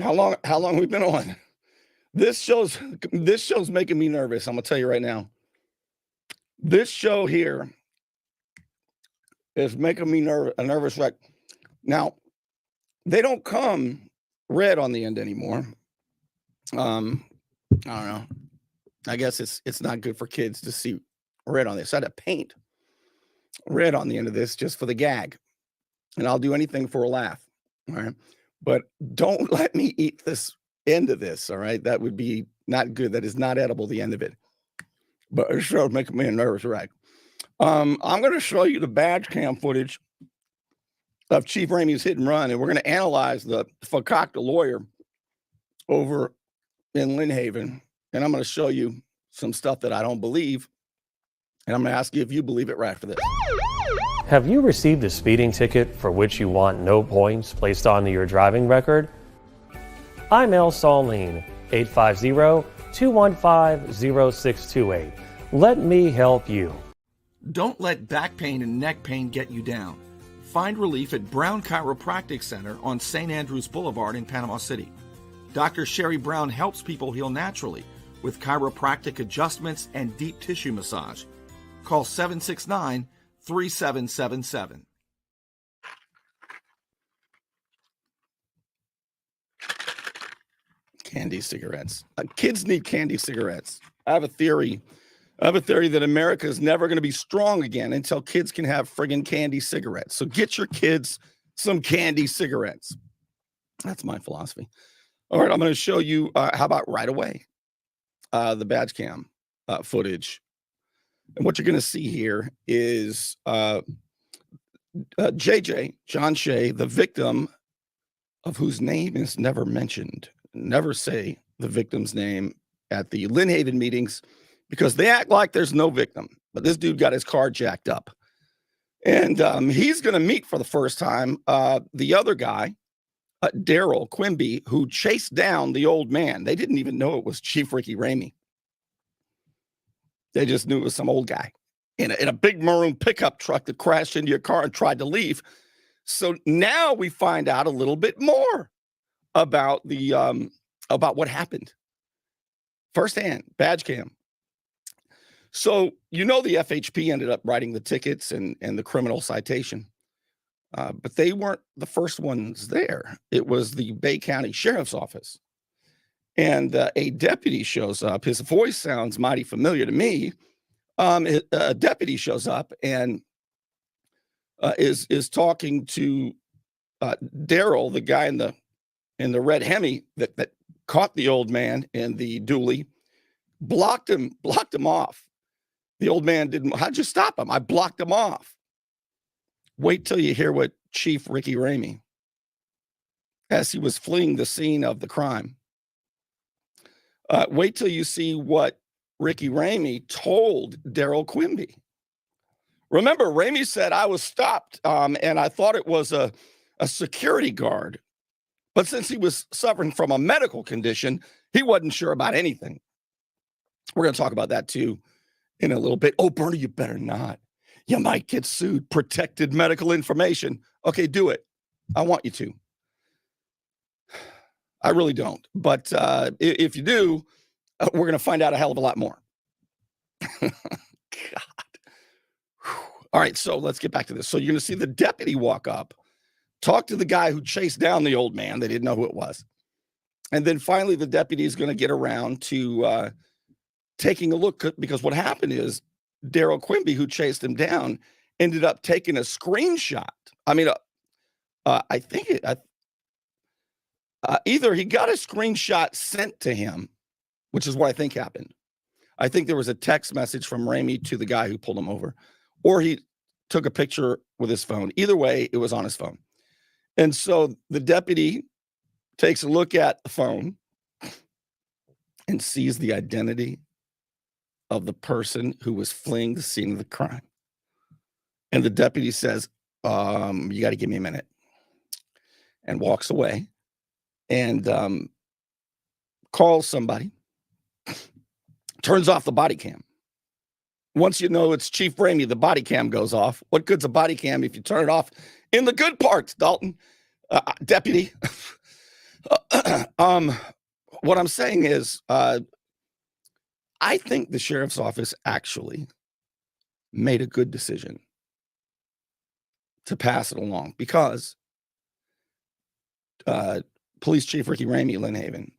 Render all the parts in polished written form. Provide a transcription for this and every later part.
How long we've been on? This show's making me nervous. I'm gonna tell you right now. This show here is making me a nervous wreck. Now, they don't come red on the end anymore. I don't know. I guess it's not good for kids to see red on this. I had to paint red on the end of this just for the gag, and I'll do anything for a laugh. All right, but don't let me eat this end of this. All right, that would be not good. That is not edible. The end of it, but it sure making me a nervous wreck. I'm going to show you the badge cam footage of Chief Ramie's hit and run, and we're going to analyze the fakakta lawyer over in Lynn Haven, and I'm going to show you some stuff that I don't believe, and I'm going to ask you if you believe it right after this. Have you received a speeding ticket for which you want no points placed onto your driving record? I'm El Saulene, 850-215-0628. Let me help you. Don't let back pain and neck pain get you down. Find relief at Brown Chiropractic Center on St. Andrews Boulevard in Panama City. Dr. Sherry Brown helps people heal naturally with chiropractic adjustments and deep tissue massage. Call 769-3777. Candy cigarettes. Kids need candy cigarettes. I have a theory that America is never going to be strong again until kids can have friggin' candy cigarettes. So get your kids some candy cigarettes. That's my philosophy. All right, I'm going to show you, how about right away, the badge cam footage. And what you're going to see here is JJ, John Shea, the victim of whose name is never mentioned. Never say the victim's name at the Lynn Haven meetings, because they act like there's no victim. But this dude got his car jacked up. And he's going to meet for the first time the other guy, Daryl Quimby, who chased down the old man. They didn't even know it was Chief Ricky Ramie. They just knew it was some old guy in a big maroon pickup truck that crashed into your car and tried to leave. So now we find out a little bit more about about what happened. Firsthand, badge cam. So, the FHP ended up writing the tickets and the criminal citation, but they weren't the first ones there. It was the Bay County Sheriff's Office. And a deputy shows up. His voice sounds mighty familiar to me. A deputy shows up and is talking to Daryl, the guy in the red Hemi that caught the old man in the dually, blocked him off. The old man didn't. How'd you stop him? I blocked him off. Wait till you hear what Chief Ricky Ramie, as he was fleeing the scene of the crime. Wait till you see what Ricky Ramie told Daryl Quimby. Remember, Ramie said, I was stopped, and I thought it was a security guard. But since he was suffering from a medical condition, he wasn't sure about anything. We're going to talk about that, too, in a little bit. Oh, Bernie, you better not. You might get sued. Protected medical information. Okay, do it. I want you to. I really don't. But if you do, we're going to find out a hell of a lot more. God. All right, so let's get back to this. So you're going to see the deputy walk up, talk to the guy who chased down the old man. They didn't know who it was. And then finally, the deputy is going to get around to taking a look, because what happened is Daryl Quimby, who chased him down, ended up taking a screenshot. I mean, I think either he got a screenshot sent to him, which is what I think happened. I think there was a text message from Ramie to the guy who pulled him over, or he took a picture with his phone. Either way, it was on his phone. And so the deputy takes a look at the phone and sees the identity of the person who was fleeing the scene of the crime. And the deputy says, you got to give me a minute, and walks away and calls somebody, turns off the body cam. Once you know it's Chief Ramie, the body cam goes off. What good's a body cam if you turn it off in the good parts, Dalton? Deputy. What I'm saying is, I think the sheriff's office actually made a good decision to pass it along because Police Chief Ricky Ramie, Lynn Haven,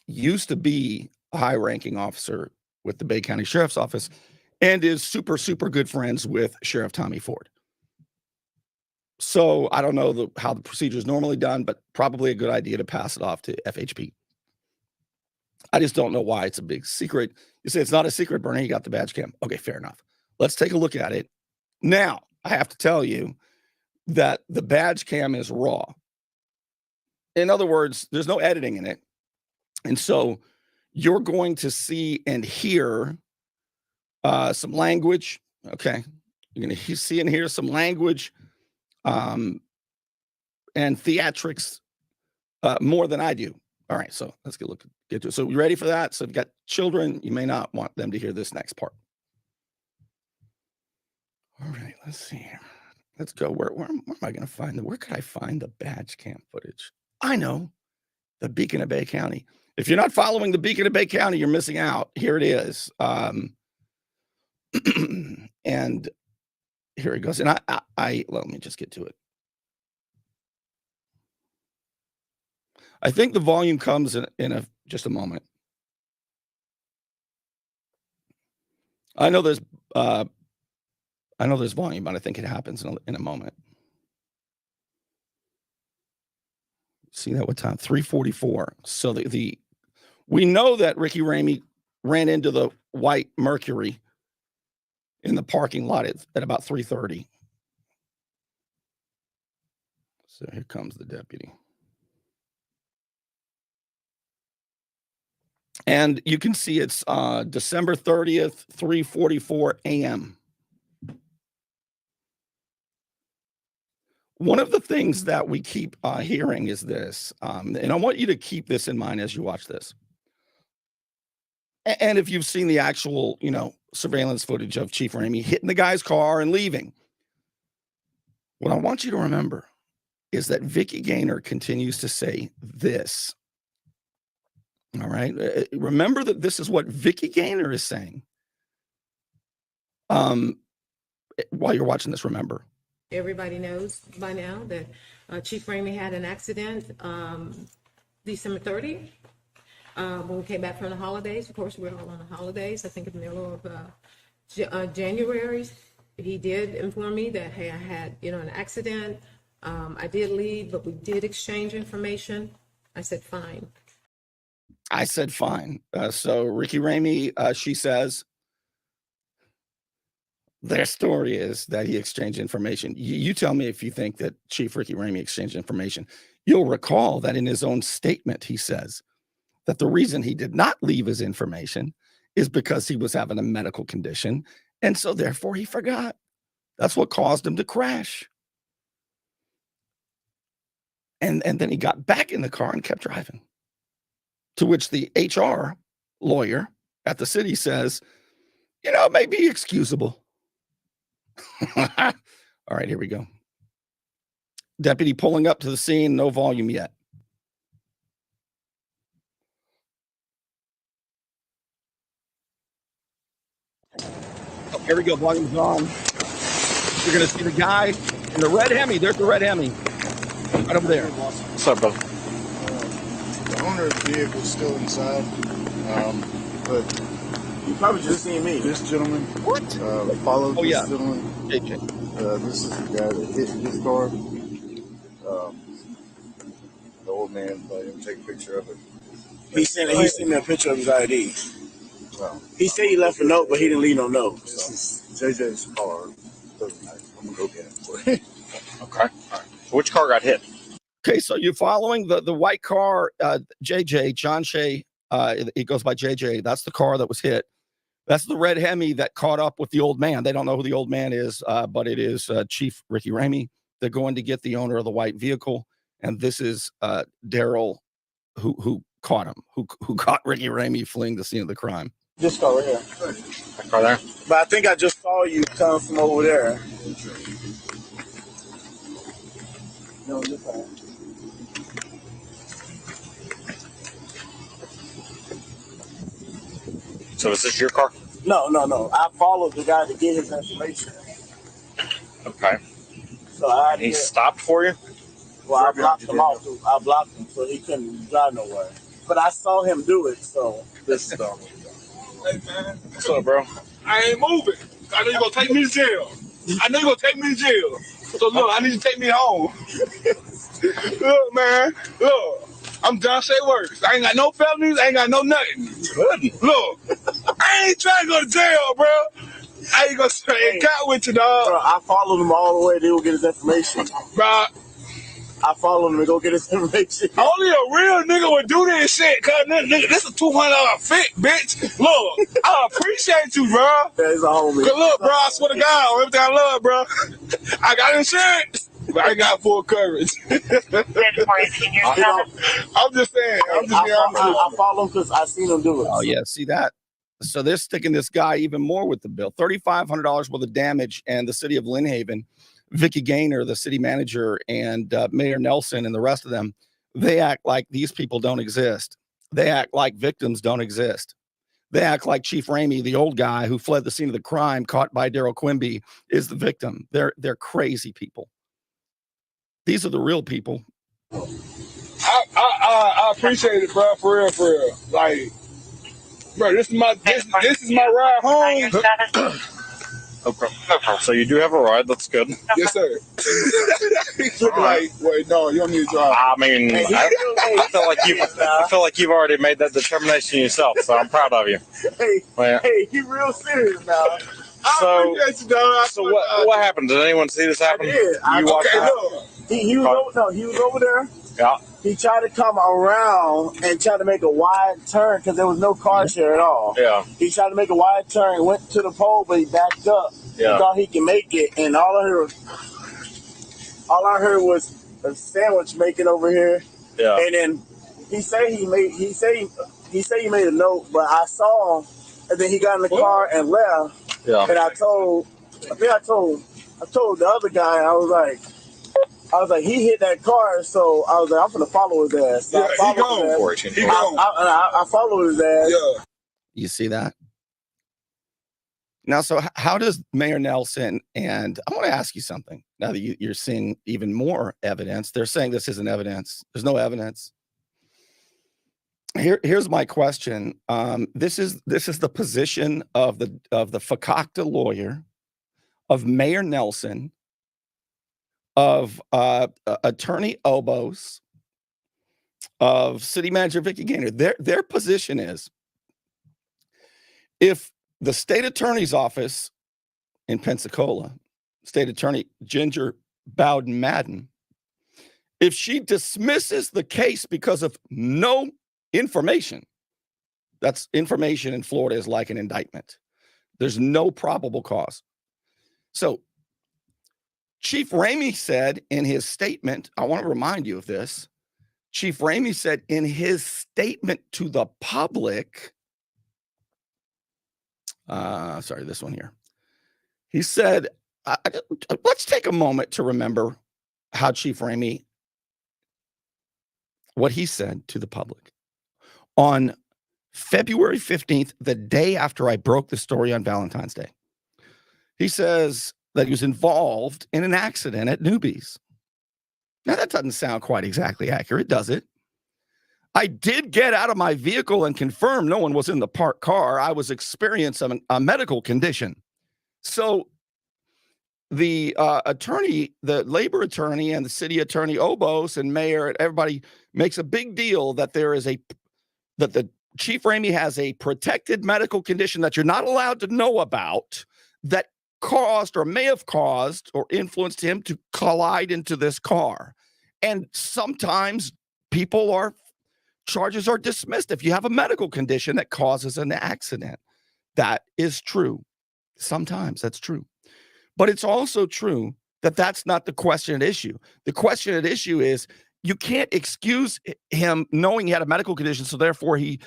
used to be a high-ranking officer with the Bay County Sheriff's Office and is super, super good friends with Sheriff Tommy Ford. So I don't know how the procedure is normally done, but probably a good idea to pass it off to FHP. I just don't know why it's a big secret. You say it's not a secret, Bernie, you got the badge cam. Okay, fair enough. Let's take a look at it. Now, I have to tell you that the badge cam is raw. In other words, there's no editing in it. And so you're going to see and hear some language. Okay. You're going to see and hear some language and theatrics more than I do. All right. So let's get to it. So you ready for that? So if you've got children, you may not want them to hear this next part. All right. Let's see here. Let's go. Where am I going to find where could I find the badge cam footage? I know. The Beacon of Bay County. If you're not following the Beacon of Bay County, you're missing out. Here it is. And here it goes. And let me just get to it. I think the volume comes in just a moment. I know there's volume, but I think it happens in a moment. See that what time? 3:44. So we know that Ricky Ramie ran into the white Mercury in the parking lot at about 3:30. So here comes the deputy. And you can see it's December 30th, 3:44 a.m. One of the things that we keep hearing is this, and I want you to keep this in mind as you watch this. And if you've seen the actual, surveillance footage of Chief Ramie hitting the guy's car and leaving, what I want you to remember is that Vicky Gaynor continues to say this. All right. Remember that this is what Vicky Gaynor is saying. While you're watching this, remember. Everybody knows by now that Chief Ramie had an accident December 30th when we came back from the holidays. Of course, we're all on the holidays. I think in the middle of January, he did inform me that, hey, I had, an accident. I did leave, but we did exchange information. I said, fine. So Ricky Ramie, she says, their story is that he exchanged information. You tell me if you think that Chief Ricky Ramie exchanged information. You'll recall that in his own statement, he says that the reason he did not leave his information is because he was having a medical condition. And so therefore he forgot. That's what caused him to crash. And then he got back in the car and kept driving. To which the HR lawyer at the city says, it may be excusable. All right, here we go. Deputy pulling up to the scene, no volume yet. Oh, here we go, volume's on. You're going to see the guy in the red Hemi. There's the red Hemi. Right over there. What's up, brother? The owner of the vehicle is still inside, but you probably just seen me. This gentleman followed this gentleman. This is the guy that hit his car. The old man let him take a picture of it. He sent me a picture of his ID. He said he left a note, but he didn't leave no note. This is JJ's car. I'm gonna go get it for you. Okay. All right. So which car got hit? Okay, so you're following the white car, JJ, John Shea, it goes by JJ. That's the car that was hit. That's the red Hemi that caught up with the old man. They don't know who the old man is, but it is Chief Ricky Ramie. They're going to get the owner of the white vehicle, and this is Daryl, who caught him, who caught Ricky Ramie fleeing the scene of the crime. This car right here. That car there? But I think I just saw you come from over there. No, this car. So is this your car? No. I followed the guy to get his information. Okay. So He stopped for you? Well, I blocked him off. I blocked him so he couldn't drive nowhere. But I saw him do it, so. This is dumb. Hey, man. What's up, bro? I ain't moving. I know you're going to take me to jail. So, look, I need you to take me home. Look, man. Look. I'm John Shea Works. I ain't got no felonies. I ain't got no nothing. Good. Look. I ain't trying to go to jail, bro. I ain't going to stay in count with you, dog. Bro, I followed him all the way to go get his information. Bro. I followed him to go get his information. Only a real nigga would do this shit, cuz nigga, this a $200 fit, bitch. Look, I appreciate you, bro. That's a homie. Cause look, bro, I swear to God, on everything I love, bro. I got insurance, but I ain't got full coverage. I'm just saying. I'm just being honest. I follow him because I seen him do it. Oh, yeah. See that? So they're sticking this guy even more with the bill. $3,500 worth of damage, and the city of Lynn Haven, Vicky Gaynor, the city manager, and Mayor Nelson and the rest of them, they act like these people don't exist. They act like victims don't exist. They act like Chief Ramie, the old guy who fled the scene of the crime, caught by Daryl Quimby, is the victim. They're crazy people. These are the real people. I appreciate it, bro, for real. Like, bro, this is my ride home. Okay. So you do have a ride. That's good. Yes, sir. He's looking like, wait, no, you don't need to drive. I mean, I feel like you've already made that determination yourself. So I'm proud of you. Hey, he real serious now. So what happened? Did anyone see this happen? I did. You watched okay, that? He was over there. Yeah. He tried to come around and try to make a wide turn because there was no car share at all. Yeah. He tried to make a wide turn, went to the pole, but he backed up. Yeah. He thought he could make it, and all I heard was a sandwich making over here. Yeah. And then he made a note, but I saw him, and then he got in the car and left. Yeah. And I told the other guy, I was like, he hit that car, so I was like, I'm gonna follow his ass. So Yeah, he gone. I followed his ass. Yeah. You see that? Now, so how does Mayor Nelson, and I want to ask you something. Now that you're seeing even more evidence, they're saying this isn't evidence. There's no evidence. Here's my question. This is the position of the fakakta lawyer, of Mayor Nelson, of Attorney Obos, of City Manager Vicky Gaynor. Their position is, if the state attorney's office in Pensacola, state attorney Ginger Bowden Madden, if she dismisses the case because of no information, that's information in Florida is like an indictment. There's no probable cause. So Chief Ramie said in his statement, I want to remind you of this. Chief Ramie said in his statement to the public, sorry, this one here. He said, let's take a moment to remember how Chief Ramie, what he said to the public. On February 15th, the day after I broke the story on Valentine's Day, he says that he was involved in an accident at Newbies. Now, that doesn't sound quite exactly accurate, does it? I did get out of my vehicle and confirm no one was in the parked car. I was experiencing a medical condition. So the attorney, the labor attorney and the city attorney, Obos and mayor, and everybody makes a big deal that that the Chief Ramie has a protected medical condition that you're not allowed to know about, that caused or may have caused or influenced him to collide into this car. And sometimes charges are dismissed if you have a medical condition that causes an accident. That is true. Sometimes that's true. But it's also true that that's not the question at issue. The question at issue is, you can't excuse him knowing he had a medical condition, so therefore he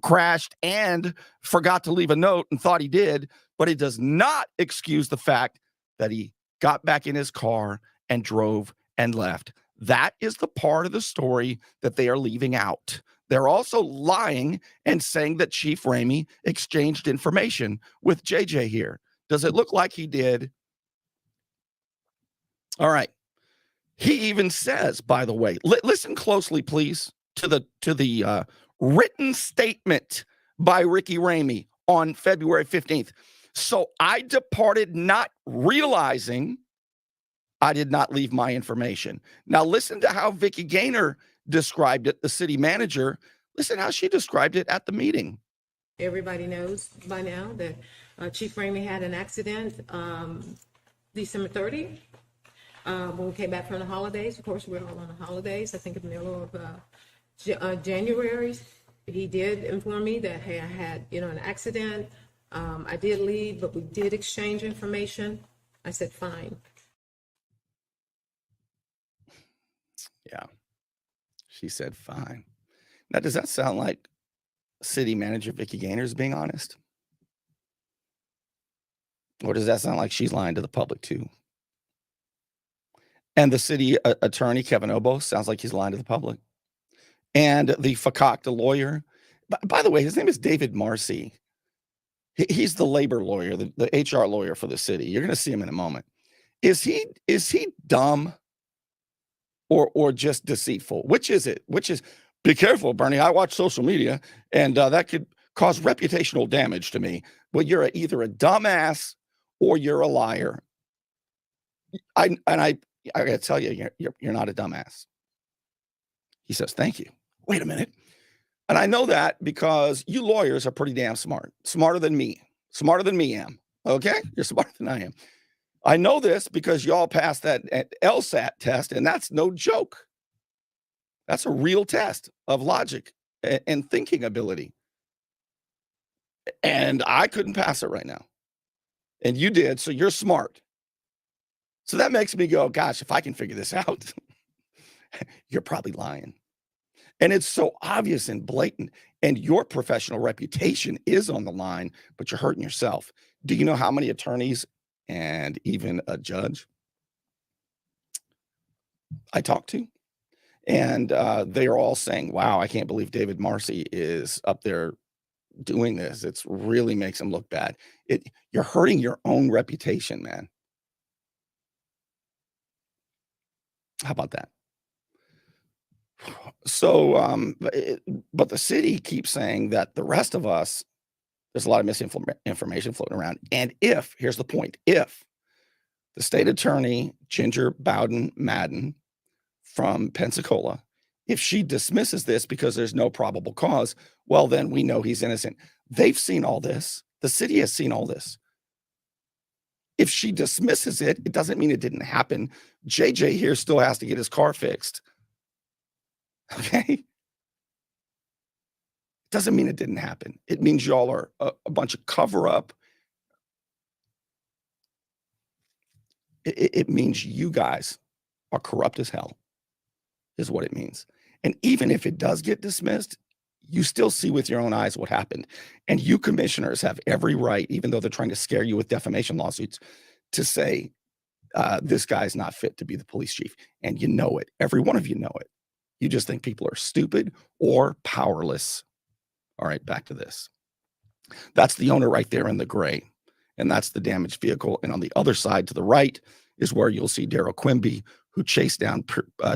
crashed and forgot to leave a note and thought he did, but it does not excuse the fact that he got back in his car and drove and left. That is the part of the story that they are leaving out. they're also lying and saying that Chief Ramie exchanged information with JJ here. Does it look like he did? All right. He even says, by the way, listen closely, please, to the written statement by Ricky Ramie on February 15th. So I departed not realizing I did not leave my information. Now listen to how Vicki Gaynor described it, the city manager. Listen how she described it at the meeting. Everybody knows by now that Chief Ramie had an accident December 30th. When we came back from the holidays. Of course, we're all on the holidays. I think in the middle of January, he did inform me that, hey, I had, an accident. I did leave, but we did exchange information. I said, fine. Yeah. She said, fine. Now, does that sound like city manager Vicki Gaynor is being honest? Or does that sound like she's lying to the public too? And the city attorney, Kevin Obo, sounds like he's lying to the public. And the fakakta lawyer, by the way, his name is David Marcy. He's the labor lawyer, the HR lawyer for the city. You're going to see him in a moment. Is he dumb or just deceitful? Which is it? Be careful, Bernie. I watch social media, and that could cause reputational damage to me. Well, you're either a dumbass or you're a liar. I got to tell you, you're not a dumbass. He says, thank you. Wait a minute. And I know that because you lawyers are pretty damn smart. Smarter than me am. Okay? You're smarter than I am. I know this because y'all passed that LSAT test, and that's no joke. That's a real test of logic and thinking ability. And I couldn't pass it right now. And you did, so you're smart. So that makes me go, gosh, if I can figure this out, you're probably lying. And it's so obvious and blatant, and your professional reputation is on the line, but you're hurting yourself. Do you know how many attorneys and even a judge I talked to? And they are all saying, wow, I can't believe David Marcy is up there doing this. It really makes him look bad. You're hurting your own reputation, man. How about that? So, but the city keeps saying that the rest of us, there's a lot of misinformation floating around. And here's the point, if the state attorney, Ginger Bowden Madden from Pensacola, if she dismisses this because there's no probable cause, well, then we know he's innocent. They've seen all this. The city has seen all this. If she dismisses it, it doesn't mean it didn't happen. JJ here still has to get his car fixed. Okay? Doesn't mean it didn't happen. It means y'all are a bunch of cover-up. It means you guys are corrupt as hell, is what it means. And even if it does get dismissed, you still see with your own eyes what happened. And you commissioners have every right, even though they're trying to scare you with defamation lawsuits, to say, this guy's not fit to be the police chief. And you know it. Every one of you know it. You just think people are stupid or powerless. All right, back to this. That's the owner right there in the gray. And that's the damaged vehicle. And on the other side to the right is where you'll see Daryl Quimby, who chased down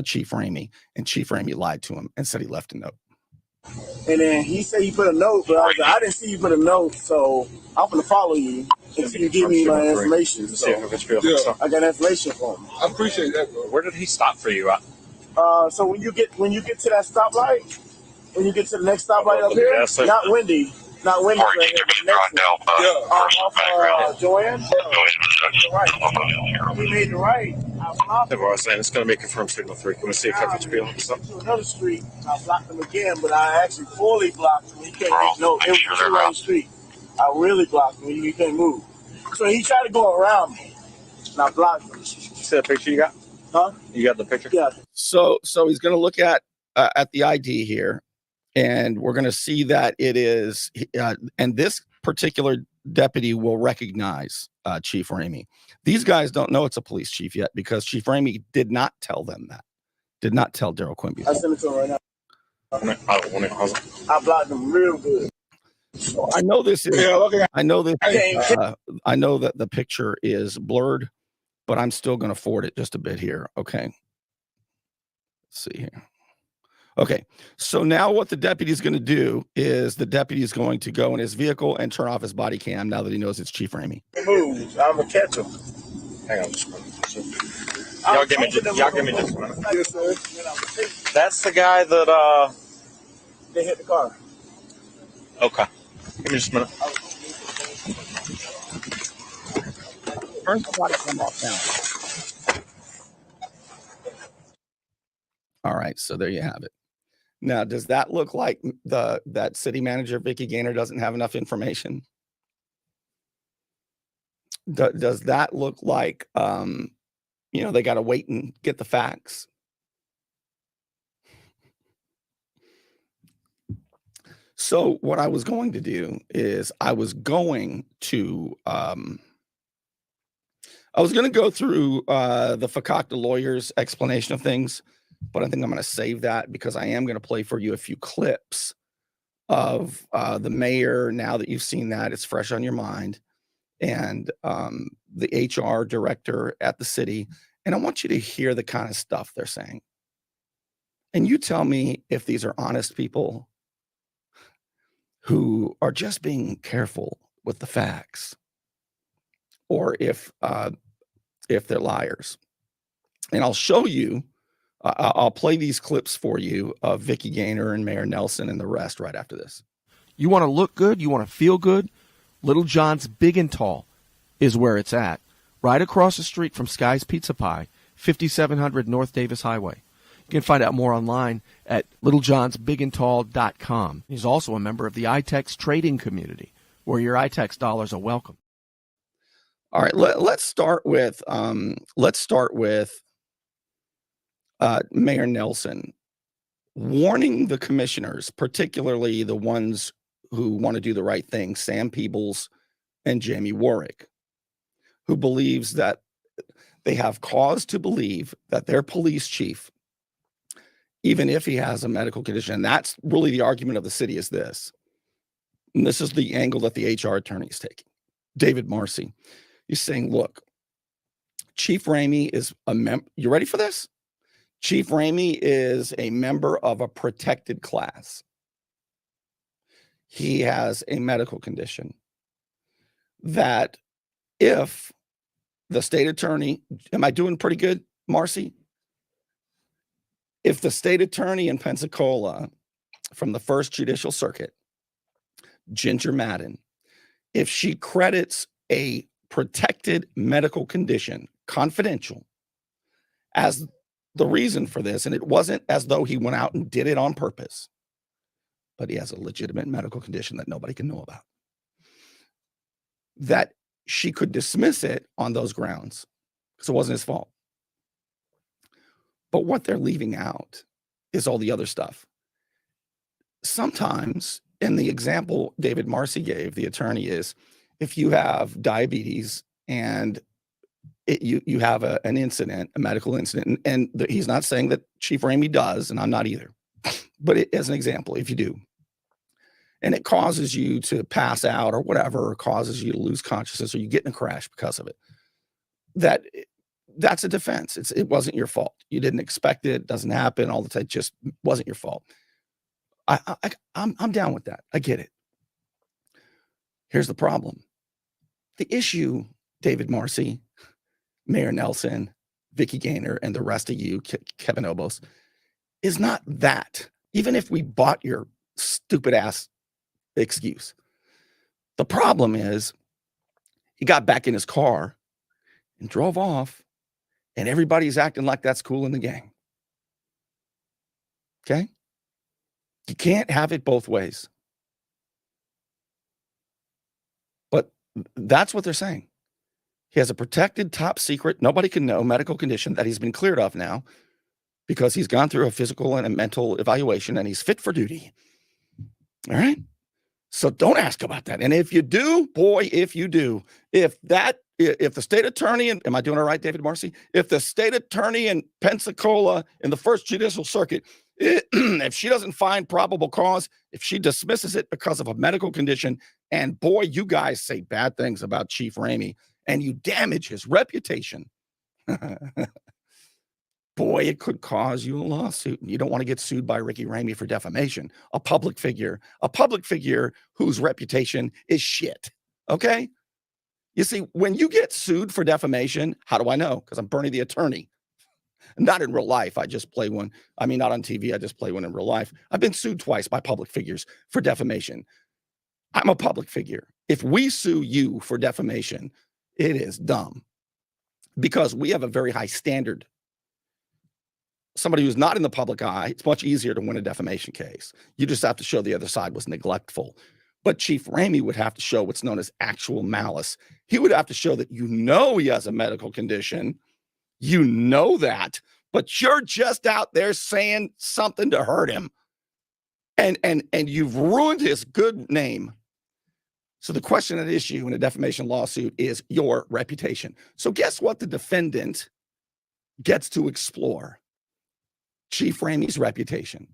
Chief Ramie. And Chief Ramie lied to him and said he left a note. And then he said he put a note, but I was like, I didn't see you put a note, so I'm going to follow you if you give me my information. So I got information for him. I appreciate that, bro. Where did he stop for you at? So when you get to that stoplight, when you get to the next stoplight up here, not Wendy, right here, off Joanne. Right. We made the right. I was saying it's going to be confirmed signal 3. Can we see a coverage appeal? To another street, I blocked him again, but I actually fully blocked him. He can't get no. It was a two-lane street. I really blocked him. He couldn't move. So he tried to go around me, and I blocked him. See that picture you got? Huh? You got the picture? Yeah. So he's going to look at the ID here, and we're going to see that it is, and this particular deputy will recognize Chief Ramie. These guys don't know it's a police chief yet because Chief Ramie did not tell them that. Did not tell Daryl Quimby. I sent it to him right now. I blocked him real good. I know this is. Yeah, okay. I know this. Okay. I know that the picture is blurred, but I'm still going to forward it just a bit here. Okay. Let's see here. Okay. So now what the deputy is going to do is the deputy is going to go in his vehicle and turn off his body cam now that he knows it's Chief Ramie. Moves. I'm going to catch him. Hang on just a minute. Y'all give me just a minute. Yes, sir. That's the guy that, They hit the car. okay. Give me just a minute. Turn the body cam off now. All right. So there you have it. Now, does that look like that city manager, Vicky Gaynor, doesn't have enough information? Does that look like, they got to wait and get the facts? So what I was going to do is I was going to go through the Fakakta lawyer's explanation of things, but I think I'm going to save that because I am going to play for you a few clips of the mayor. Now that you've seen that, it's fresh on your mind, and the HR director at the city. And I want you to hear the kind of stuff they're saying. And you tell me if these are honest people who are just being careful with the facts, or if they're liars. And I'll show you, I'll play these clips for you of Vicky Gaynor and Mayor Nelson and the rest right after this. You want to look good? You want to feel good? Little John's Big and Tall is where it's at. Right across the street from Sky's Pizza Pie, 5700 North Davis Highway. You can find out more online at littlejohnsbigandtall.com. He's also a member of the iTex trading community, where your iTex dollars are welcome. All right, let's start with Mayor Nelson warning the commissioners, particularly the ones who want to do the right thing, Sam Peebles and Jamie Warwick, who believes that they have cause to believe that their police chief, even if he has a medical condition, and that's really the argument of the city, is this. And this is the angle that the HR attorney is taking. David Marcy, he's saying, look, Chief Ramie is a member. You ready for this? Chief Ramie is a member of a protected class. He has a medical condition that if the state attorney, am I doing pretty good, Marcy? If the state attorney in Pensacola from the First Judicial Circuit, Ginger Madden, if she credits a protected medical condition, confidential, as the reason for this, and it wasn't as though he went out and did it on purpose, but he has a legitimate medical condition that nobody can know about, that she could dismiss it on those grounds because it wasn't his fault. But what they're leaving out is all the other stuff. Sometimes, in the example David Marcy gave, the attorney, is if you have diabetes and you have an incident, a medical incident, and he's not saying that Chief Ramie does, and I'm not either, but as an example, if you do, and it causes you to pass out or whatever, or causes you to lose consciousness, or you get in a crash because of it, that's a defense. It wasn't your fault. You didn't expect it. It doesn't happen all the time. It just wasn't your fault. I'm down with that. I get it. Here's the problem. The issue, David Marcy, Mayor Nelson, Vicky Gaynor, and the rest of you, Kevin Obos, is not that. Even if we bought your stupid ass excuse, the problem is he got back in his car and drove off, and everybody's acting like that's cool in the gang. Okay? You can't have it both ways. But that's what they're saying. He has a protected, top secret, nobody can know medical condition that he's been cleared of now because he's gone through a physical and a mental evaluation and he's fit for duty. All right? So don't ask about that. And if you do, boy, if you do, if the state attorney, and am I doing all right, David Marcy? If the state attorney in Pensacola in the First Judicial Circuit If she doesn't find probable cause, if she dismisses it because of a medical condition, and boy, you guys say bad things about Chief Ramie and you damage his reputation, boy, it could cause you a lawsuit. And you don't want to get sued by Ricky Ramie for defamation, a public figure whose reputation is shit. Okay? You see, when you get sued for defamation, how do I know? Because I'm Bernie the attorney. Not in real life. I just play one. I mean, not on TV. I just play one in real life. I've been sued twice by public figures for defamation. I'm a public figure. If we sue you for defamation, it is dumb because we have a very high standard. Somebody who's not in the public eye, it's much easier to win a defamation case. You just have to show the other side was neglectful. But Chief Ramie would have to show what's known as actual malice. He would have to show that you know he has a medical condition. You know that, but you're just out there saying something to hurt him. And you've ruined his good name. So the question at issue in a defamation lawsuit is your reputation. So guess what the defendant gets to explore? Chief Ramie's reputation.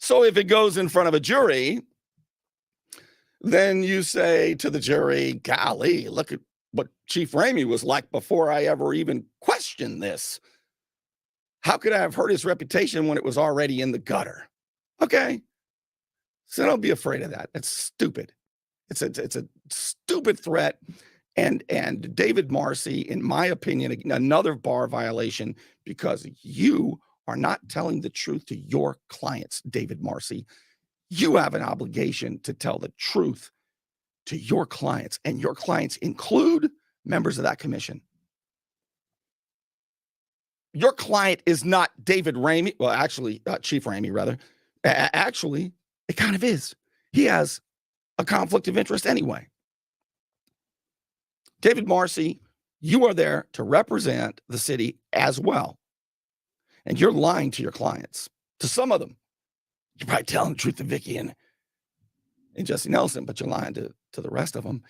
So if it goes in front of a jury, then you say to the jury, golly, look at what Chief Ramie was like before I ever even questioned this. How could I have hurt his reputation when it was already in the gutter? Okay. So don't be afraid of that. That's stupid. It's a stupid threat. And David Marcy, in my opinion, another bar violation because you are not telling the truth to your clients, David Marcy. You have an obligation to tell the truth to your clients, and your clients include members of that commission. Your client is not David Ramie. Well, actually, Chief Ramie, rather. Actually, it kind of is. He has a conflict of interest anyway. David Marcy, you are there to represent the city as well. And you're lying to your clients, to some of them. You're probably telling the truth to Vicky and Jesse Nelson, but you're lying to the rest of them.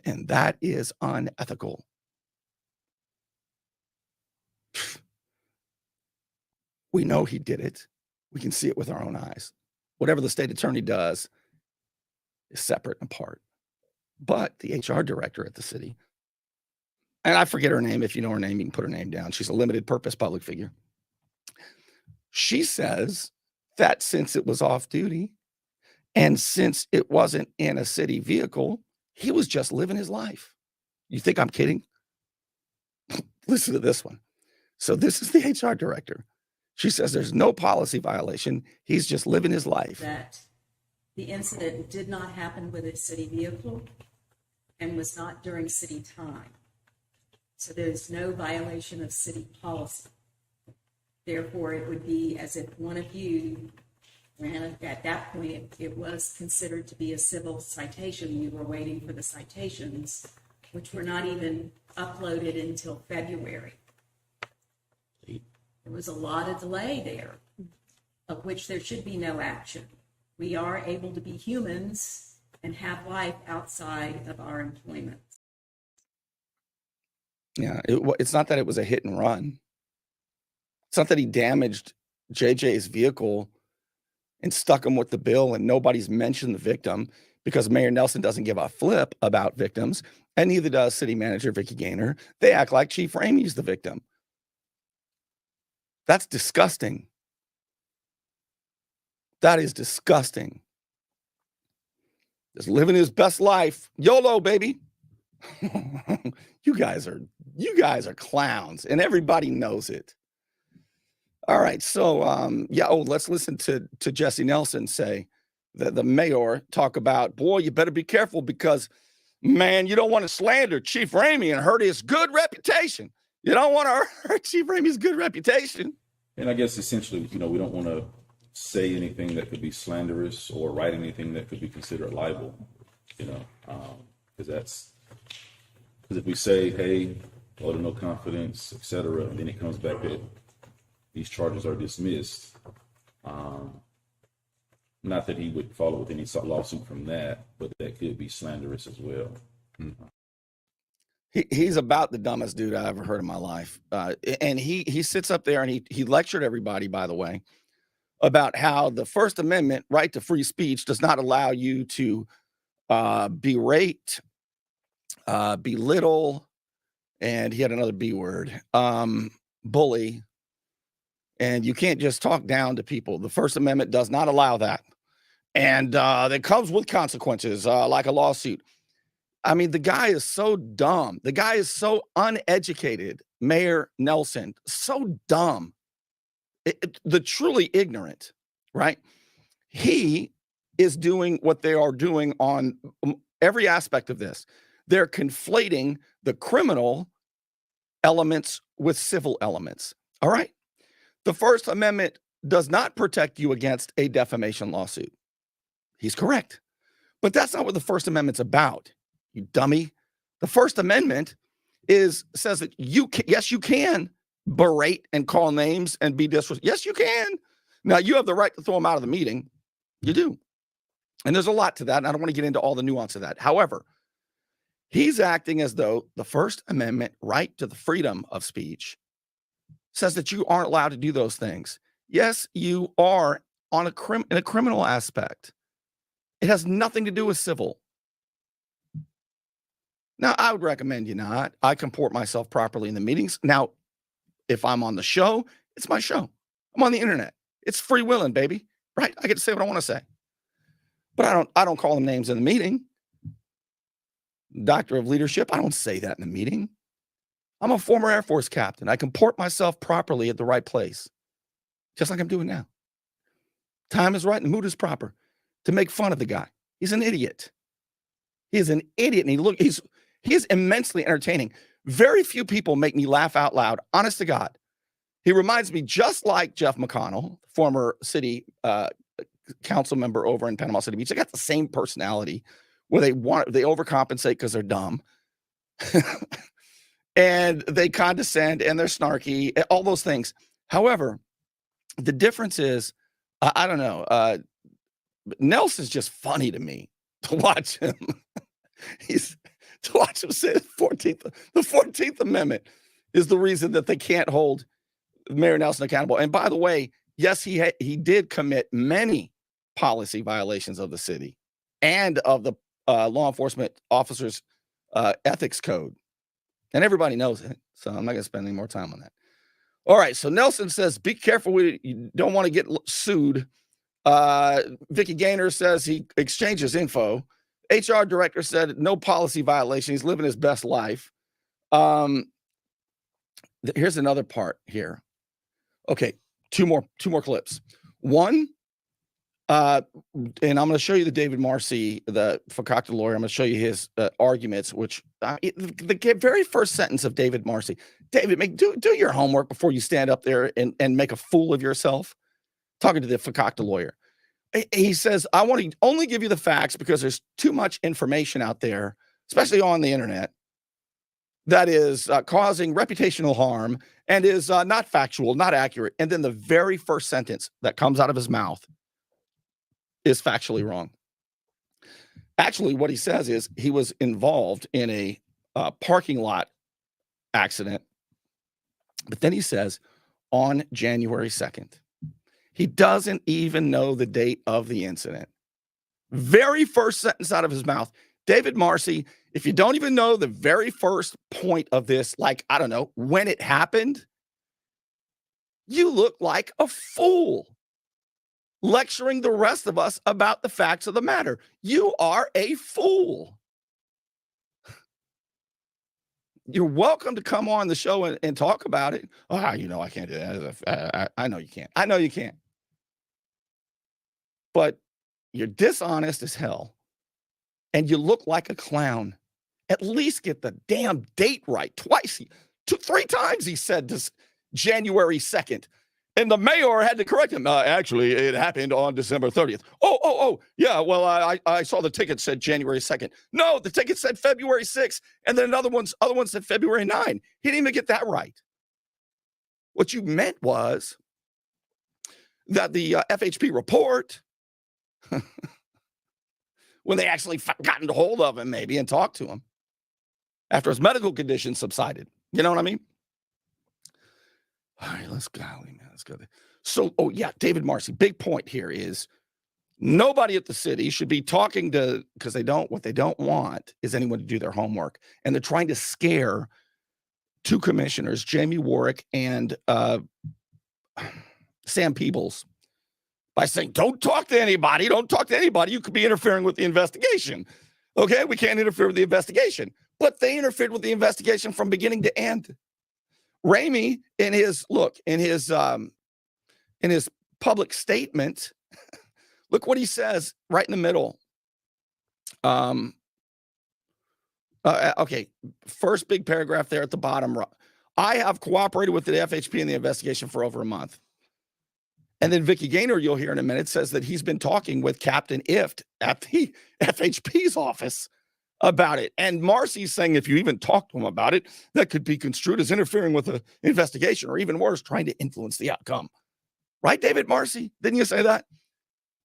And that is unethical. We know he did it. We can see it with our own eyes. Whatever the state attorney does is separate and apart. But the HR director at the city, and I forget her name. If you know her name, you can put her name down. She's a limited purpose public figure. She says that since it was off duty and since it wasn't in a city vehicle, he was just living his life. You think I'm kidding? Listen to this one. So this is the HR director. She says there's no policy violation. He's just living his life. That the incident did not happen with a city vehicle and was not during city time. So there's no violation of city policy. Therefore, it would be as if one of you ran at that point, it was considered to be a civil citation. You were waiting for the citations, which were not even uploaded until February. There was a lot of delay there, of which there should be no action. We are able to be humans and have life outside of our employment. Yeah, it's not that it was a hit and run. It's not that he damaged JJ's vehicle and stuck him with the bill and nobody's mentioned the victim because Mayor Nelson doesn't give a flip about victims, and neither does City Manager Vicky Gaynor. They act like Chief Ramie's the victim. That's disgusting. That is disgusting. Just living his best life. YOLO, baby. You guys are clowns, and everybody knows it. All right, so let's listen to Jesse Nelson say the mayor talk about, boy, you better be careful because, man, you don't want to slander Chief Ramie and hurt his good reputation. You don't want to hurt Chief Ramie's good reputation. And I guess essentially, we don't want to say anything that could be slanderous or write anything that could be considered libel, because if we say, hey, vote of no confidence, et cetera, and then it comes back that these charges are dismissed, not that he would follow with any lawsuit from that, but that could be slanderous as well. He's about the dumbest dude I ever heard in my life. And he sits up there and he lectured everybody, by the way, about how the First Amendment right to free speech does not allow you to berate, belittle, and he had another B word, bully. And you can't just talk down to people. The First Amendment does not allow that. And that comes with consequences, like a lawsuit. I mean, the guy is so dumb. The guy is so uneducated, Mayor Nelson, so dumb. The truly ignorant, right? He is doing what they are doing on every aspect of this. They're conflating the criminal elements with civil elements. All right? The First Amendment does not protect you against a defamation lawsuit. He's correct. But that's not what the First Amendment's about, you dummy. The First Amendment says that yes, you can berate and call names and be disrespectful. Yes, you can. Now, you have the right to throw them out of the meeting. You do. And there's a lot to that, and I don't want to get into all the nuance of that. However, he's acting as though the First Amendment right to the freedom of speech says that you aren't allowed to do those things. Yes, you are in a criminal aspect. It has nothing to do with civil. Now, I would recommend you not. I comport myself properly in the meetings. Now, if I'm on the show, it's my show. I'm on the internet. It's free willing, baby. Right? I get to say what I want to say. But I don't call them names in the meeting. Doctor of Leadership, I don't say that in the meeting. I'm a former Air Force captain. I comport myself properly at the right place, just like I'm doing now. Time is right and the mood is proper to make fun of the guy. He's an idiot. He is an idiot, and he is immensely entertaining. Very few people make me laugh out loud, honest to God. He reminds me just like Jeff McConnell, former city council member over in Panama City Beach. They got the same personality where they overcompensate because they're dumb. And they condescend and they're snarky, all those things. However, the difference is, I don't know, Nelson's just funny to me to watch him. To watch him say the 14th Amendment is the reason that they can't hold Mayor Nelson accountable. And by the way, yes, he did commit many policy violations of the city and of the law enforcement officers' ethics code. And everybody knows it, so I'm not going to spend any more time on that. All right, so Nelson says, be careful. You don't want to get sued. Vicky Gaynor says he exchanges info. HR director said no policy violation. He's living his best life. Here's another part here. Okay, two more clips. One, and I'm going to show you the David Marcy, the Fakakta lawyer. I'm going to show you his arguments, which the very first sentence of David Marcy. David, do your homework before you stand up there and make a fool of yourself. Talking to the Fakakta lawyer. He says, I want to only give you the facts because there's too much information out there, especially on the internet, that is causing reputational harm and is not factual, not accurate. And then the very first sentence that comes out of his mouth is factually wrong. Actually, what he says is he was involved in a parking lot accident. But then he says on January 2nd. He doesn't even know the date of the incident. Very first sentence out of his mouth. David Marcy, if you don't even know the very first point of this, like, I don't know, when it happened, you look like a fool lecturing the rest of us about the facts of the matter. You are a fool. You're welcome to come on the show and talk about it. Oh, I can't do that. I know you can't. I know you can't. But you're dishonest as hell. And you look like a clown. At least get the damn date right. Twice, 3 times he said this January 2nd. And the mayor had to correct him. Actually, it happened on December 30th. Oh, yeah, well, I saw the ticket said January 2nd. No, the ticket said February 6th. And then other one said February 9. He didn't even get that right. What you meant was that the FHP report, when they actually gotten a hold of him maybe and talked to him, after his medical condition subsided. You know what I mean? All right, let's go. Let's go. So, oh yeah, David Marcy. Big point here is nobody at the city should be talking to, because what they don't want is anyone to do their homework. And they're trying to scare two commissioners, Jamie Warwick and Sam Peebles, by saying, don't talk to anybody. Don't talk to anybody. You could be interfering with the investigation. Okay, we can't interfere with the investigation. But they interfered with the investigation from beginning to end. Ramie, in his public statement, look what he says right in the middle. Okay, first big paragraph there at the bottom. I have cooperated with the FHP in the investigation for over a month. And then Vicki Gaynor, you'll hear in a minute, says that he's been talking with Captain Ift at the FHP's office about it. And Marcy's saying if you even talk to him about it, that could be construed as interfering with the investigation, or even worse, trying to influence the outcome. Right, David Marcy? Didn't you say that?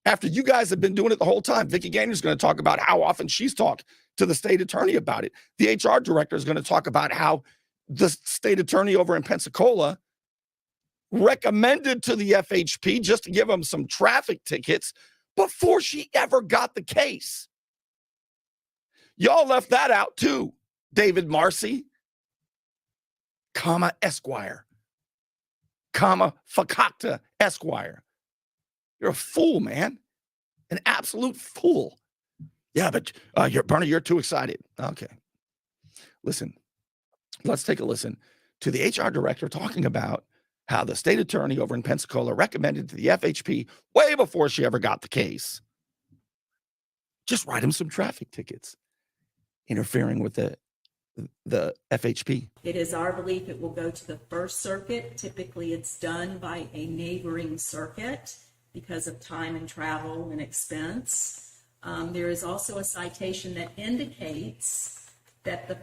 After you guys have been doing it the whole time, Vicki Gaynor's going to talk about how often she's talked to the state attorney about it. The HR director is going to talk about how the state attorney over in Pensacola recommended to the FHP just to give them some traffic tickets before she ever got the case. Y'all left that out too, David Marcy, Esquire, Fakakta Esquire. You're a fool, man. An absolute fool. Yeah, but Bernie, you're too excited. Okay. Listen, let's take a listen to the HR director talking about how the state attorney over in Pensacola recommended to the FHP way before she ever got the case. Just write him some traffic tickets, interfering with the FHP. It is our belief it will go to the First Circuit. Typically, it's done by a neighboring circuit because of time and travel and expense. There is also a citation that indicates that the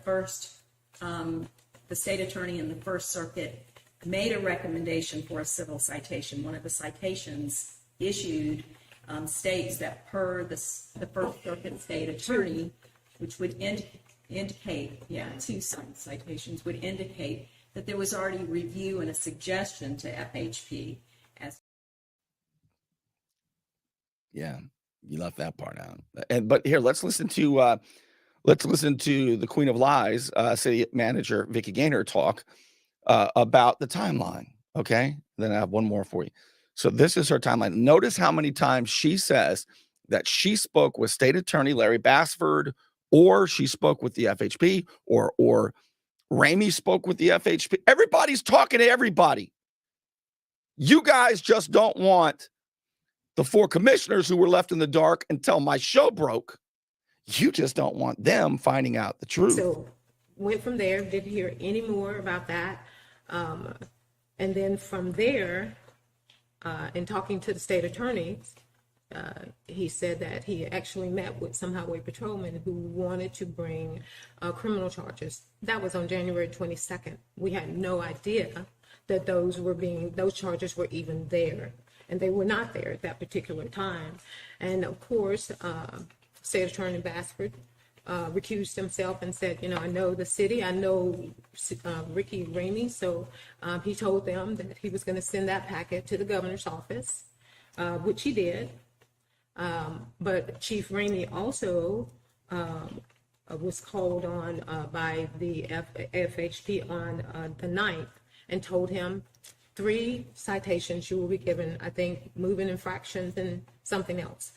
state attorney in the First Circuit made a recommendation for a civil citation. One of the citations issued states that per the First Circuit state attorney, which would indicate, two citations would indicate that there was already review and a suggestion to FHP as. Yeah, you left that part out. But here, let's listen to the Queen of Lies, city manager Vicki Gaynor, talk about the timeline. Okay, then I have one more for you. So this is her timeline. Notice how many times she says that she spoke with State Attorney Larry Bassford, or she spoke with the FHP, or Ramie spoke with the FHP. Everybody's talking to everybody. You guys just don't want the four commissioners who were left in the dark until my show broke. You just don't want them finding out the truth. So went from there, didn't hear any more about that. And then from there, in talking to the state attorney, he said that he actually met with some highway patrolmen who wanted to bring criminal charges. That was on January 22nd. We had no idea that those charges were even there. And they were not there at that particular time. And of course, State Attorney Bassford recused himself and said, I know the city, I know Ricky Ramie, so he told them that he was going to send that packet to the governor's office, which he did. But Chief Ramie also was called on by the FHP on the 9th and told him 3 citations you will be given, I think, moving infractions and something else.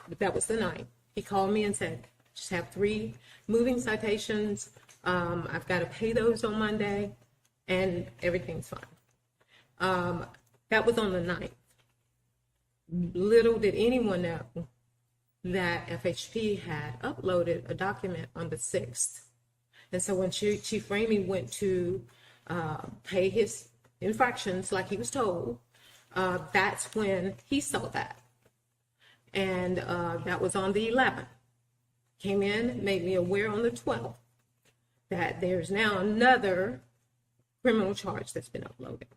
But that was the 9th. He called me and said, just have 3 moving citations. I've got to pay those on Monday, and everything's fine. That was on the 9th. Little did anyone know that FHP had uploaded a document on the 6th. And so when Chief Ramie went to pay his infractions like he was told, that's when he saw that. And that was on the 11th. Came in, made me aware on the 12th that there's now another criminal charge that's been uploaded.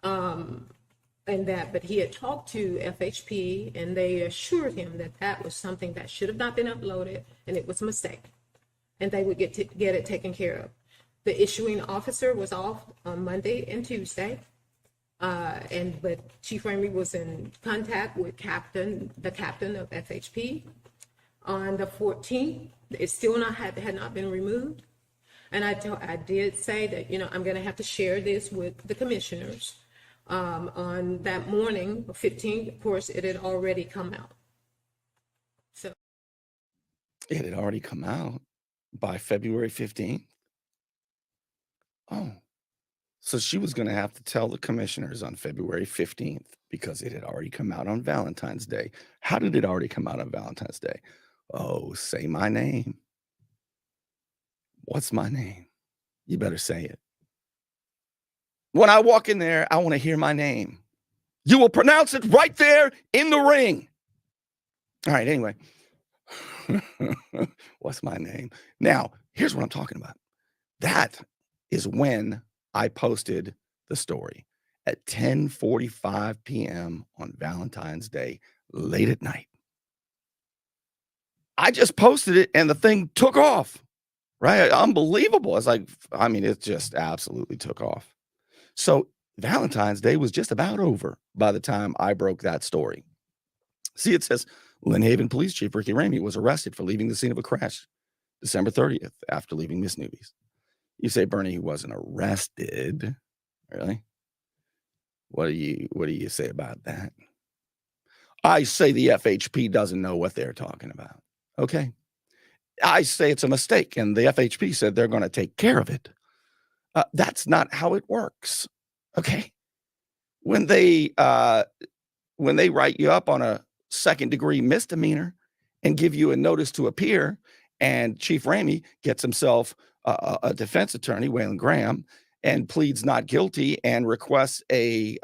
But he had talked to FHP and they assured him that that was something that should have not been uploaded and it was a mistake. and they would get it taken care of. The issuing officer was off on Monday and Tuesday. But Chief Ramie was in contact with the captain of FHP on the 14th. It still had not been removed. And I did say that, I'm going to have to share this with the commissioners. On that morning, 15th, of course, it had already come out. So it had already come out by February 15th. Oh, so she was going to have to tell the commissioners on February 15th because it had already come out on Valentine's Day. How did it already come out on Valentine's Day? Oh, say my name. What's my name? You better say it. When I walk in there, I want to hear my name. You will pronounce it right there in the ring. All right, anyway. What's my name? Now, here's what I'm talking about. That is when I posted the story at 10:45 p.m. on Valentine's Day, late at night. I just posted it and the thing took off, right? Unbelievable. It's like, it just absolutely took off. So Valentine's Day was just about over by the time I broke that story. See, it says Lynn Haven Police Chief Ricky Ramie was arrested for leaving the scene of a crash December 30th after leaving Miss Newbies. You say, Bernie, he wasn't arrested. Really? What do you say about that? I say the FHP doesn't know what they're talking about. Okay. I say it's a mistake, and the FHP said they're going to take care of it. That's not how it works. Okay. When they write you up on a second-degree misdemeanor and give you a notice to appear, and Chief Ramie gets himself a defense attorney, Waylon Graham, and pleads not guilty and requests a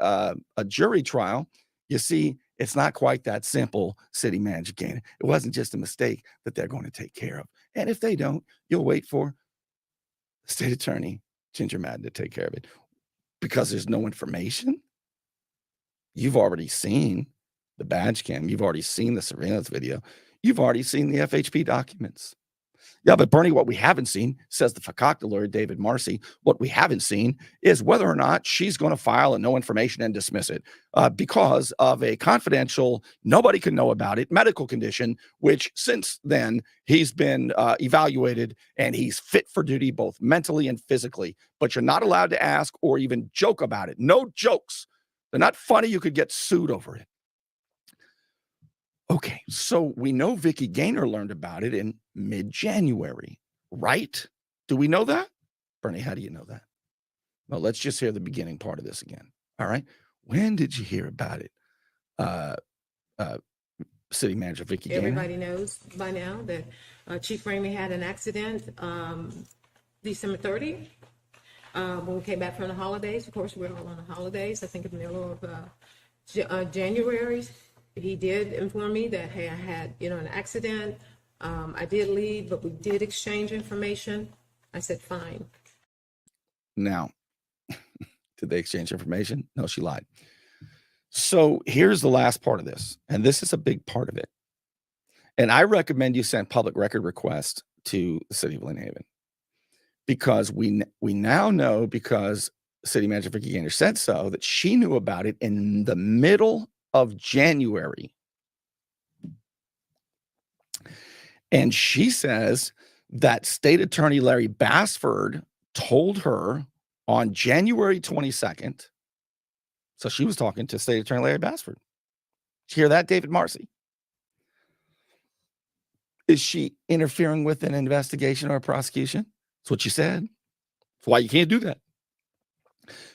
jury trial, you see, it's not quite that simple, City Manager Gaynor. It wasn't just a mistake that they're going to take care of. And if they don't, you'll wait for State Attorney Ginger Madden to take care of it. Because there's no information. You've already seen the badge cam. You've already seen the surveillance video. You've already seen the FHP documents. Yeah, but Bernie, what we haven't seen, says the Fakakta lawyer, David Marcy, what we haven't seen is whether or not she's going to file a no information and dismiss it because of a confidential, nobody can know about it, medical condition, which since then he's been evaluated and he's fit for duty both mentally and physically. But you're not allowed to ask or even joke about it. No jokes. They're not funny. You could get sued over it. Okay, so we know Vicki Gaynor learned about it in mid-January, right? Do we know that? Bernie, how do you know that? Well, let's just hear the beginning part of this again. All right. When did you hear about it? City Manager Vicki Gaynor? Everybody knows by now that Chief Ramie had an accident December 30th. When we came back from the holidays. Of course, we're all on the holidays. I think in the middle of January. He did inform me that, hey, I had, an accident. I did leave, but we did exchange information. I said, fine. Now, did they exchange information? No, she lied. So here's the last part of this, and this is a big part of it. And I recommend you send public record request to the city of Lynn Haven because we now know, because City Manager Vicki Gaynor said so, that she knew about it in the middle of January. And she says that State Attorney Larry Bassford told her on January 22nd. So she was talking to State Attorney Larry Bassford. Did you hear that, David Marcy? Is she interfering with an investigation or a prosecution? That's what she said. That's why you can't do that.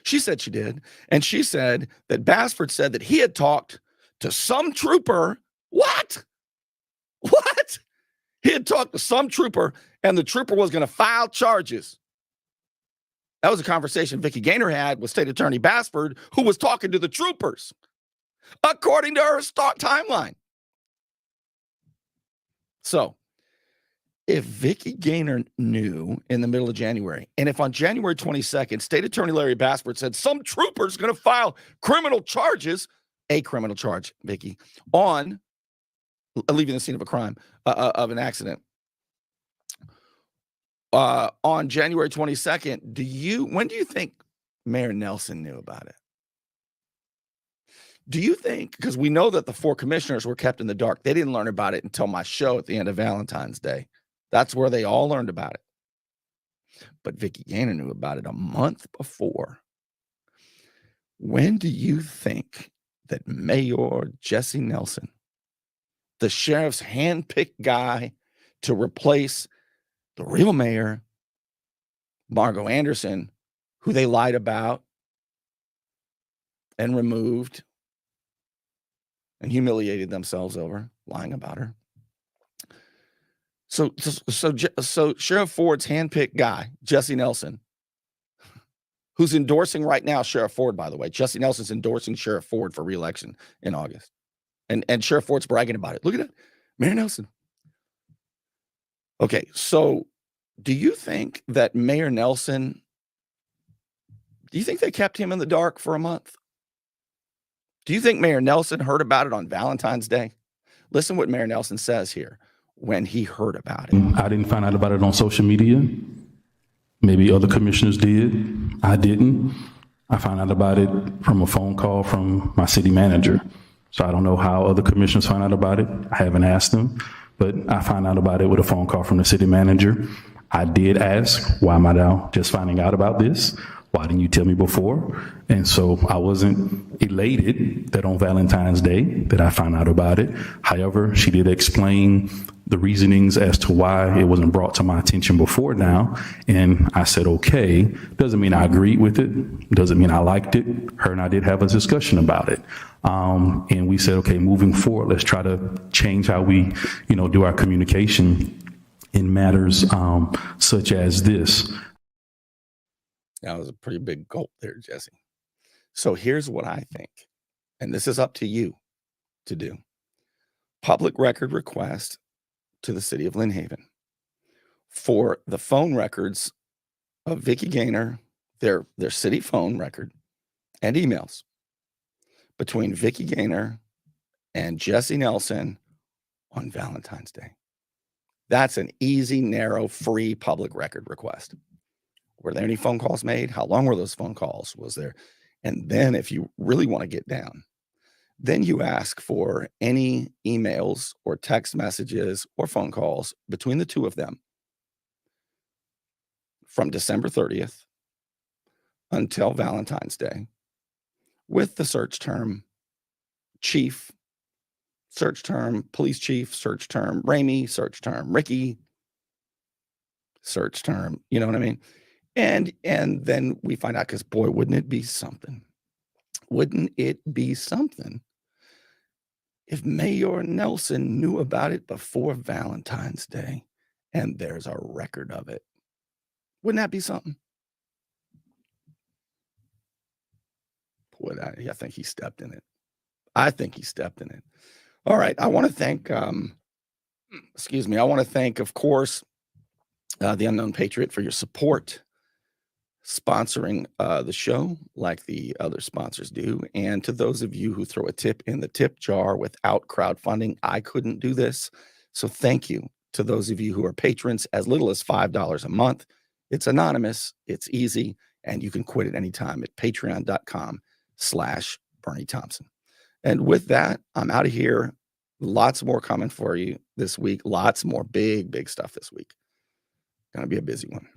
She said she did. And she said that Bassford said that he had talked to some trooper. What? He had talked to some trooper and the trooper was going to file charges. That was a conversation Vicki Gaynor had with State Attorney Bassford, who was talking to the troopers, according to her timeline. So if Vicki Gaynor knew in the middle of January, and if on January 22nd, State Attorney Larry Bassford said some trooper's going to file criminal charges, a criminal charge, Vicki, on leaving the scene of a crime, of an accident, on January 22nd, when do you think Mayor Nelson knew about it? Do you think, because we know that the 4 commissioners were kept in the dark, they didn't learn about it until my show at the end of Valentine's Day. That's where they all learned about it. But Vicki Gaynor knew about it a month before. When do you think that Mayor Jesse Nelson, the sheriff's handpicked guy to replace the real mayor, Margot Anderson, who they lied about and removed and humiliated themselves over, lying about her. So Sheriff Ford's handpicked guy, Jesse Nelson, who's endorsing right now Sheriff Ford, by the way. Jesse Nelson's endorsing Sheriff Ford for re-election in August. And Sheriff Ford's bragging about it. Look at that. Mayor Nelson. Okay, so do you think that Mayor Nelson, do you think they kept him in the dark for a month? Do you think Mayor Nelson heard about it on Valentine's Day? Listen what Mayor Nelson says here when he heard about it. I didn't find out about it on social media. Maybe other commissioners did. I didn't. I found out about it from a phone call from my city manager. So I don't know how other commissioners found out about it. I haven't asked them, but I found out about it with a phone call from the city manager. I did ask, why am I now just finding out about this? Why didn't you tell me before? And so I wasn't elated that on Valentine's Day that I found out about it. However, she did explain the reasonings as to why it wasn't brought to my attention before now. And I said, okay, doesn't mean I agreed with it. Doesn't mean I liked it. Her and I did have a discussion about it. And we said, okay, moving forward, let's try to change how we, do our communication in matters such as this. That was a pretty big gulp there, Jesse. So here's what I think, and this is up to you to do. Public record request to the city of Lynn Haven for the phone records of Vicki Gaynor, their city phone record and emails between Vicki Gaynor and Jesse Nelson on Valentine's Day. That's an easy, narrow, free public record request. Were there any phone calls made? How long were those phone calls? Was there? And then if you really want to get down, then you ask for any emails or text messages or phone calls between the two of them from December 30th until Valentine's Day with the search term chief, search term police chief, search term Ramie, search term Ricky, search term, you know what I mean? And then we find out, because boy, wouldn't it be something? Wouldn't it be something if Mayor Nelson knew about it before Valentine's Day and there's a record of it? Wouldn't that be something? Boy, I think he stepped in it. I think he stepped in it. All right. I want to thank, I want to thank, of course, the Unknown Patriot for your support, sponsoring the show like the other sponsors do. And to those of you who throw a tip in the tip jar without crowdfunding, I couldn't do this. So thank you to those of you who are patrons as little as $5 a month. It's anonymous, it's easy, and you can quit at any time at patreon.com/Bernie Thompson. And with that, I'm out of here. Lots more coming for you this week. Lots more big stuff this week. Gonna be a busy one.